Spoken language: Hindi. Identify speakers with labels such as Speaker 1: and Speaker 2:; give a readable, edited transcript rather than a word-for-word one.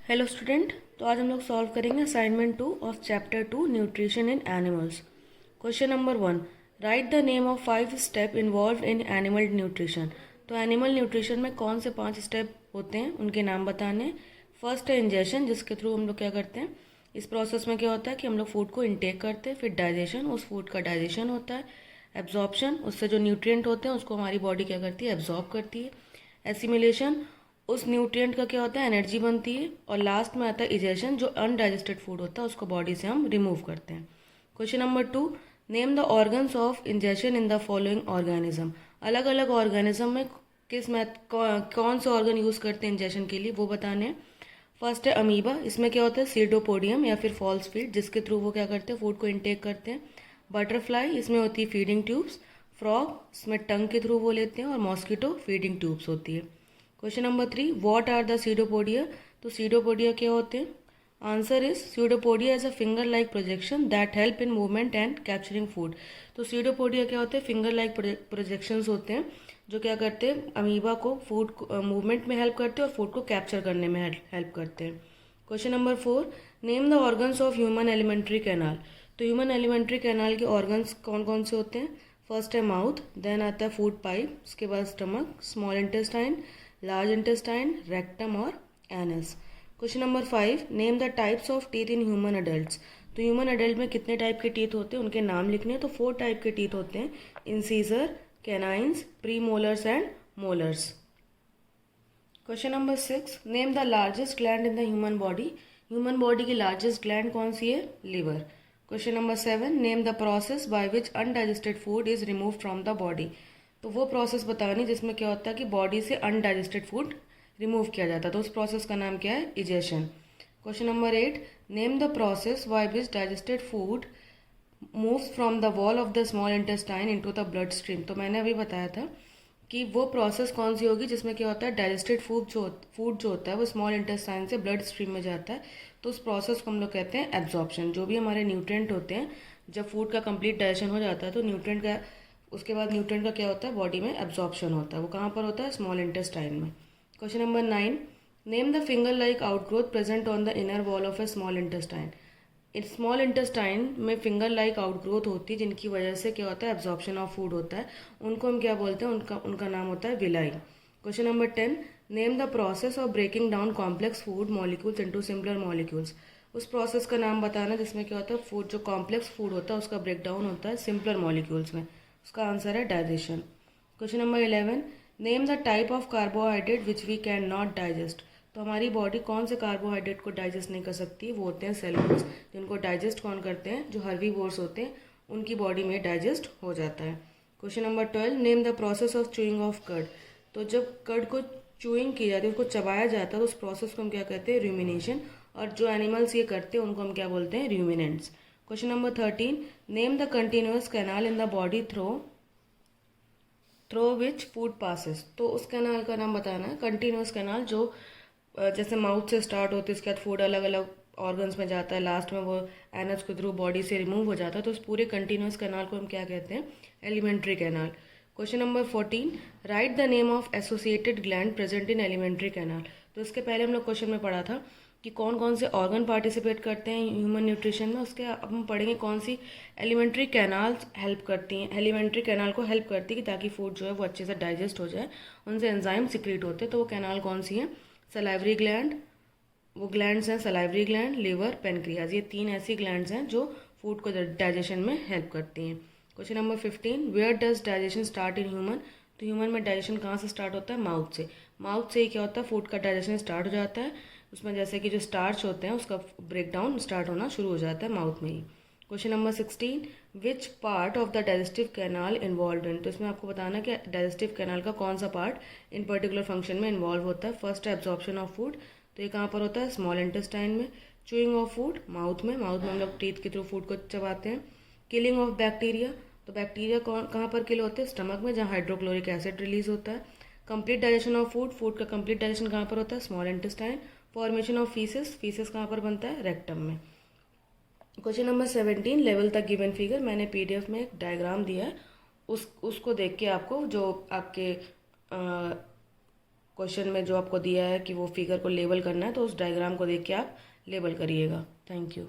Speaker 1: Hello student. तो आज हम लोग सॉल्व करेंगे assignment 2 of chapter 2 nutrition in animals. Question number 1, right the name of 5 step involve in animal nutrition. तो एनिमल न्यूट्रिशन में कौन से 5 स्टेप होते हैं उनके नाम बताने। फर्स्ट है इंजेशन, जिसके थ्रू हम लोग क्या करते हैं, इस प्रोसेस में क्या होता है कि हम लोग फूड को इनटेक करते हैं। फिर डाइजेशन, उस फूड का डाइजेशन होता है। एब्जॉर्प्शन, उससे जो न्यूट्रिएंट होते हैं उसको हमारी बॉडी क्या करती है, एब्जॉर्ब करती है। एसिमिलेशन, उस न्यूट्रिएंट का क्या होता है, एनर्जी बनती है। और लास्ट में आता है इजेशन, जो अनडाइजेस्टेड फूड होता है उसको बॉडी से हम रिमूव करते हैं। Question number 2, name the organs of ingestion in the following organism. अलग अलग ऑर्गेनिज्म में किस मैथ कौन से ऑर्गन यूज करते हैं इंजेशन के लिए, वो बताने हैं। फर्स्ट है अमीबा, इसमें क्या होता है, सीडोपोडियम या फिर फॉल्स फीड, जिसके थ्रू वो क्या करते हैं, फूड को इनटेक करते हैं। बटरफ्लाई, इसमें होती है फीडिंग ट्यूब्स। फ्रॉग, इसमें टंग के थ्रू वो लेते हैं। और मॉस्किटो, फीडिंग ट्यूब्स होती है। Question number 3, what are the pseudopodia. तो सीडोपोडिया क्या होते हैं। Answer is pseudopodia is a finger like projection that help in movement and capturing food. तो सीडोपोडिया क्या होते हैं, फिंगर लाइक प्रोजेक्शंस होते हैं जो क्या करते हैं, अमीबा को फूड मूवमेंट में हेल्प करते हैं और फूड को कैप्चर करने में हेल्प करते हैं। Question number 4, name the organs of human alimentary canal. तो ह्यूमन एलिमेंट्री कैनाल के ऑर्गन्स कौन कौन से होते हैं। फर्स्ट है माउथ, देन आता है फूड पाइप, उसके बाद stomach, small intestine, large intestine, rectum और anus. Question number 5, name the types of teeth in human adult. तो ह्यूमन अडल्ट में कितने टाइप के टीथ होते हैं उनके नाम लिखने हैं। तो 4 टाइप के टीथ होते हैं, incisor, canines, pre molars and molars. Question number 6, name the largest gland in the human body. Human body की लार्जेस्ट ग्लैंड कौन सी है, liver. Question number 7, name the process by which undigested food is remove from the body. तो वो प्रोसेस बतानी जिसमें क्या होता है कि बॉडी से अनडाइजेस्टेड फूड रिमूव किया जाता है। तो उस प्रोसेस का नाम क्या है, egestion. Question number 8, name the process by which digested food moves from the wall of the small intestine into the blood stream. तो मैंने अभी बताया था कि वो प्रोसेस कौन सी होगी जिसमें क्या होता है, डाइजेस्टेड फूड जो होता है वो स्मॉल इंटेस्टाइन से ब्लड स्ट्रीम में जाता है। तो उस प्रोसेस को हम लोग कहते हैं एब्जॉर्प्शन। जो भी हमारे न्यूट्रिएंट होते हैं, जब फूड का कंप्लीट डाइजेशन हो जाता है तो न्यूट्रिएंट का उसके बाद न्यूट्रिएंट का क्या होता है, बॉडी में एब्जॉर्प्शन होता है। वो कहाँ पर होता है, स्मॉल इंटेस्टाइन में। Question number 9, name the finger like outgrowth present on the inner wall of A small intestine. Small intestine में फिंगर लाइक आउटग्रोथ होती है जिनकी वजह से क्या होता है, एब्जॉर्प्शन ऑफ फूड होता है। उनको हम क्या बोलते हैं, उनका नाम होता है villi. Question number 10, name the process of breaking down complex food molecules into simpler molecules. उस प्रोसेस का नाम बताना जिसमें क्या होता है, फूड जो कॉम्प्लेक्स फूड होता है उसका ब्रेक डाउन होता है सिंपलर मॉलिक्यूल्स में। उसका आंसर है digestion. Question number 11, name the type of carbohydrate which we can not digest. तो हमारी बॉडी कौन से कार्बोहाइड्रेट को डाइजेस्ट नहीं कर सकती, वो होते हैं सेलुलोज। जिनको डाइजेस्ट कौन करते हैं, जो हर्बीवोर्स होते हैं उनकी बॉडी में डाइजेस्ट हो जाता है। Question number 12, name the process of chewing of cud. तो जब कर्ड को चूइंग की जाती है, उसको चबाया जाता है, तो उस प्रोसेस को हम क्या कहते हैं, रूमिनेशन। और जो एनिमल्स ये करते हैं उनको हम क्या बोलते हैं, ruminants. Question number 13, name the continuous canal in the body through which food passes. तो उस कैनाल का नाम बताना है, कंटिन्यूअस कैनाल जो जैसे माउथ से स्टार्ट होती है, उसके बाद फूड अलग अलग ऑर्गन्स में जाता है, लास्ट में वो एनस के थ्रू बॉडी से रिमूव हो जाता है। तो उस पूरे कंटिन्यूअस कैनाल को हम क्या कहते हैं, alimentary canal. Question number 14, right the name of associated gland present in alimentary canal. तो इसके पहले हम लोग क्वेश्चन में पढ़ा था कि कौन कौन से ऑर्गन पार्टिसिपेट करते हैं ह्यूमन न्यूट्रिशन में। उसके अब हम पढ़ेंगे कौन सी एलिमेंट्री कैनाल्स हेल्प करती हैं, एलिमेंट्री कैनाल को हेल्प करती है कि ताकि फूड जो है वो अच्छे से डाइजेस्ट हो जाए, उनसे एंजाइम सिक्रीट होते हैं। तो वो कैनाल कौन सी है, सलाइवरी ग्लैंड, वो ग्लैंड्स हैं सलाइवरी ग्लैंड, लिवर, पेनक्रियाज। ये 3 ऐसी ग्लैंड्स हैं जो फूड को डाइजेशन में हेल्प करती हैं। Question number 15, where does digestion start in human. तो ह्यूमन में डाइजेशन कहाँ से स्टार्ट होता है, माउथ से। माउथ से ही क्या होता है, फूड का डाइजेशन स्टार्ट हो जाता है। उसमें जैसे कि जो स्टार्च होते हैं उसका ब्रेक डाउन स्टार्ट होना शुरू हो जाता है माउथ में ही। Question number 16, which part of the digestive canal involve in. तो इसमें आपको बताना है कि डाइजेस्टिव कैनाल का कौन सा पार्ट इन पर्टिकुलर फंक्शन में इन्वॉल्व होता है। फर्स्ट है एब्जॉर्प्शन ऑफ फूड, तो ये कहाँ पर होता है, स्मॉल इंटेस्टाइन में। चूइंग ऑफ फूड, माउथ में हम लोग टीथ के थ्रू फूड को चबाते हैं। किलिंग ऑफ बैक्टीरिया, तो बैक्टीरिया कहाँ पर किल होते हैं, स्टमक में, जहाँ हाइड्रोक्लोरिक एसिड रिलीज होता है। Complete digestion of food, food का कंप्लीट डाइजेशन कहाँ पर होता है, small intestine. Formation of faeces, faeces कहाँ पर बनता है, रेक्टम में। क्वेश्चन नंबर 17, लेवल तक गिवन फिगर। मैंने पीडीएफ में एक डायग्राम दिया है, उसको देख के आपको जो आपके क्वेश्चन में जो आपको दिया है कि वो फिगर को लेबल करना है, तो उस डायग्राम को देख के आप लेबल करिएगा। Thank you.